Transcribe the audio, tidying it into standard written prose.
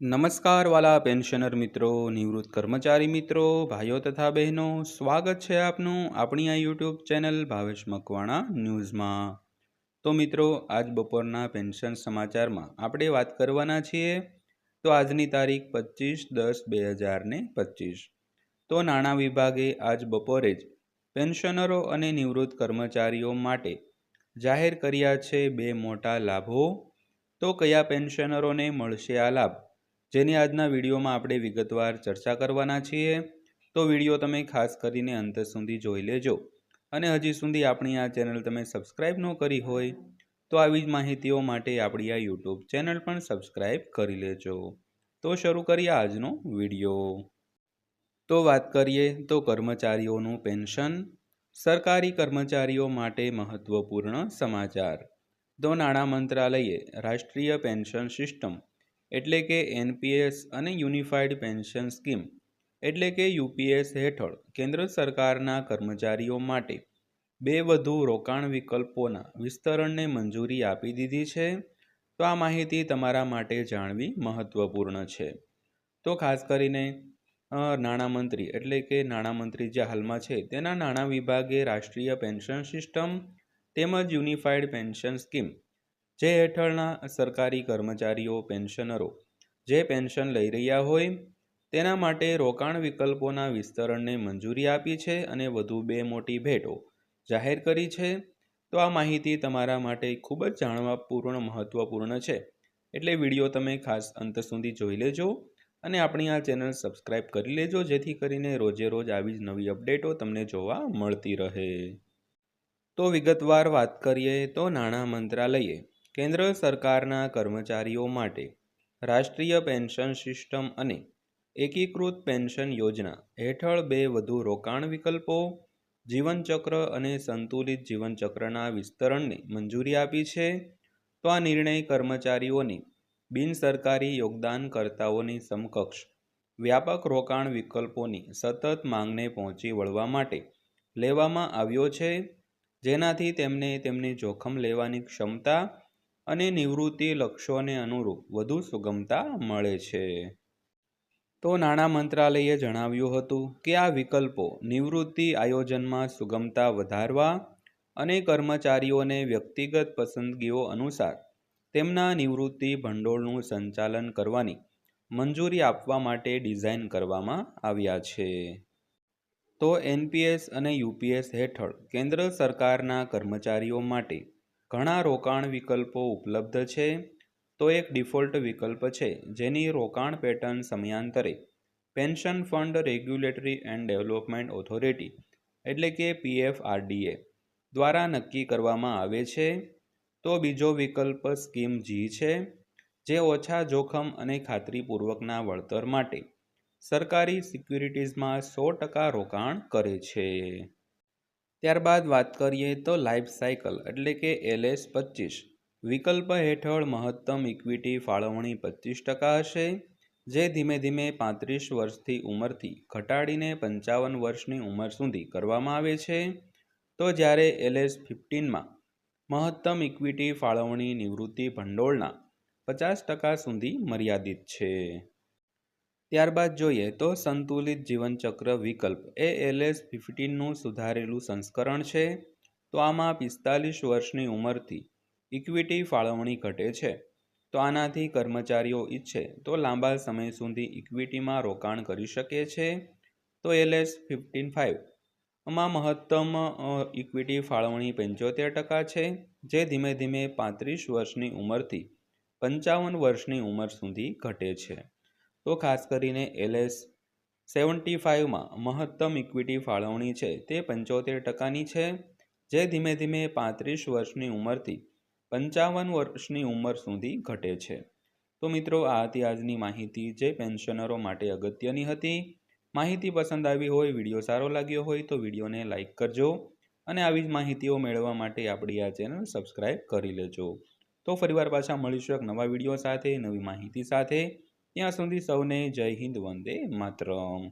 નમસ્કાર વાલા પેન્શનર મિત્રો, નિવૃત્ત કર્મચારી મિત્રો, ભાઈઓ તથા બહેનો, સ્વાગત છે આપનું આપણી આ યુટ્યુબ ચેનલ ભાવેશ મકવાણા ન્યૂઝમાં। તો મિત્રો, આજ બપોરના પેન્શન સમાચારમાં આપણે વાત કરવાના છીએ। તો આજની તારીખ 25/10/2025। તો નાણાં વિભાગે આજ બપોરે જ પેન્શનરો અને નિવૃત્ત કર્મચારીઓ માટે જાહેર કર્યા છે બે મોટા લાભો। તો કયા પેન્શનરોને મળશે આ લાભ, જેની આજના વિડીયોમાં આપણે વિગતવાર ચર્ચા કરવાના છીએ। તો વિડીયો તમે ખાસ કરીને અંત સુધી જોઈ લેજો, અને હજી સુધી આપણી આ ચેનલ તમે સબસ્ક્રાઈબ ન કરી હોય તો આવી જ માહિતીઓ માટે આપણી આ યુટ્યુબ ચેનલ પણ સબસ્ક્રાઈબ કરી લેજો। તો શરૂ કરીએ આજનો વિડીયો। તો વાત કરીએ તો કર્મચારીઓનું પેન્શન, સરકારી કર્મચારીઓ માટે મહત્વપૂર્ણ સમાચાર। તો નાણાં મંત્રાલયે રાષ્ટ્રીય પેન્શન સિસ્ટમ એટલે કે એનપીએસ અને યુનિફાઈડ પેન્શન સ્કીમ એટલે કે યુપીએસ હેઠળ કેન્દ્ર સરકારના કર્મચારીઓ માટે બે વધુ રોકાણ વિકલ્પોના વિસ્તરણને મંજૂરી આપી દીધી છે। તો આ માહિતી તમારા માટે જાણવી મહત્વપૂર્ણ છે। તો ખાસ કરીને નાણામંત્રી એટલે કે નાણામંત્રી જે હાલમાં છે તેના નાણાં વિભાગે રાષ્ટ્રીય પેન્શન સિસ્ટમ તેમજ યુનિફાઈડ પેન્શન સ્કીમ જે હેઠળના સરકારી કર્મચારીઓ પેન્શનરો જે પેન્શન લઈ રહ્યા હોય તેના માટે રોકાણ વિકલ્પોના વિસ્તરણને મંજૂરી આપી છે અને વધુ બે મોટી ભેટો જાહેર કરી છે। તો આ માહિતી તમારા માટે ખૂબ જ જાણવાપૂર્ણ મહત્વપૂર્ણ છે, એટલે વિડીયો તમે ખાસ અંત સુધી જોઈ લેજો અને આપણી આ ચેનલ સબસ્ક્રાઈબ કરી લેજો, જેથી કરીને રોજે રોજ આવી જ નવી અપડેટો તમને જોવા મળતી રહે। તો વિગતવાર વાત કરીએ તો નાણાં મંત્રાલયે કેન્દ્ર સરકારના કર્મચારીઓ માટે રાષ્ટ્રીય પેન્શન સિસ્ટમ અને એકીકૃત પેન્શન યોજના હેઠળ બે વધુ રોકાણ વિકલ્પો, જીવનચક્ર અને સંતુલિત જીવનચક્રના વિસ્તરણને મંજૂરી આપી છે। તો આ નિર્ણય કર્મચારીઓની બિનસરકારી યોગદાનકર્તાઓની સમકક્ષ વ્યાપક રોકાણ વિકલ્પોની સતત માંગને પહોંચી વળવા માટે લેવામાં આવ્યો છે, જેનાથી તેમને તેમની જોખમ લેવાની ક્ષમતા અને નિવૃત્તિ લક્ષ્યોને અનુરૂપ વધુ સુગમતા મળે છે। તો નાણાં મંત્રાલયે જણાવ્યું હતું કે આ વિકલ્પો નિવૃત્તિ આયોજનમાં સુગમતા વધારવા અને કર્મચારીઓને વ્યક્તિગત પસંદગીઓ અનુસાર તેમના નિવૃત્તિ ભંડોળનું સંચાલન કરવાની મંજૂરી આપવા માટે ડિઝાઇન કરવામાં આવ્યા છે। તો એનપીએસ અને યુપીએસ હેઠળ કેન્દ્ર સરકારના કર્મચારીઓ માટે ઘણા રોકાણ વિકલ્પો ઉપલબ્ધ છે। તો એક ડિફોલ્ટ વિકલ્પ છે જેની રોકાણ પેટર્ન સમયાંતરે pension fund regulatory and development authority એટલે કે પીએફઆરડીએ દ્વારા નક્કી કરવામાં આવે છે। તો બીજો વિકલ્પ સ્કીમ જી છે, જે ઓછા જોખમ અને ખાતરીપૂર્વકના વળતર માટે સરકારી સિક્યુરિટીઝમાં 100% રોકાણ કરે છે। ત્યારબાદ વાત કરીએ તો લાઈફ સાયકલ એટલે કે LS25 વિકલ્પ હેઠળ મહત્તમ ઇક્વિટી ફાળવણી 25% હશે, જે ધીમે ધીમે 35 વર્ષથી ઉંમરથી ઘટાડીને 55 વર્ષની ઉંમર સુધી કરવામાં આવે છે। તો જ્યારે LS15માં મહત્તમ ઇક્વિટી ફાળવણી નિવૃત્તિ ભંડોળના 50% સુધી મર્યાદિત છે। ત્યારબાદ જોઈએ તો સંતુલિત જીવનચક્ર વિકલ્પ એ LS15નું સુધારેલું સંસ્કરણ છે। તો આમાં 45 વર્ષની ઉંમરથી ઇક્વિટી ફાળવણી ઘટે છે। તો આનાથી કર્મચારીઓ ઈચ્છે તો લાંબા સમય સુધી ઇક્વિટીમાં રોકાણ કરી શકે છે। તો LS15 માં મહત્તમ ઇક્વિટી ફાળવણી 75% છે, જે ધીમે ધીમે 35 વર્ષની ઉંમરથી 55 વર્ષની ઉંમર સુધી ઘટે છે। તો ખાસ કરીને LS75માં મહત્તમ ઇક્વિટી ફાળવણી છે તે 75%ની છે, જે ધીમે ધીમે 35 વર્ષની ઉંમરથી 55 વર્ષની ઉંમર સુધી ઘટે છે। તો મિત્રો, આ હતી આજની માહિતી જે પેન્શનરો માટે અગત્યની હતી। માહિતી પસંદ આવી હોય, વિડીયો સારો લાગ્યો હોય તો વિડીયોને લાઇક કરજો, અને આવી જ માહિતીઓ મેળવવા માટે આપણી આ ચેનલ સબસ્ક્રાઈબ કરી લેજો। તો ફરીવાર પાછા મળીશું એક નવા વિડીયો સાથે, નવી માહિતી સાથે। ત્યાં સુધી સૌને જય હિન્દ, વંદે માતરમ।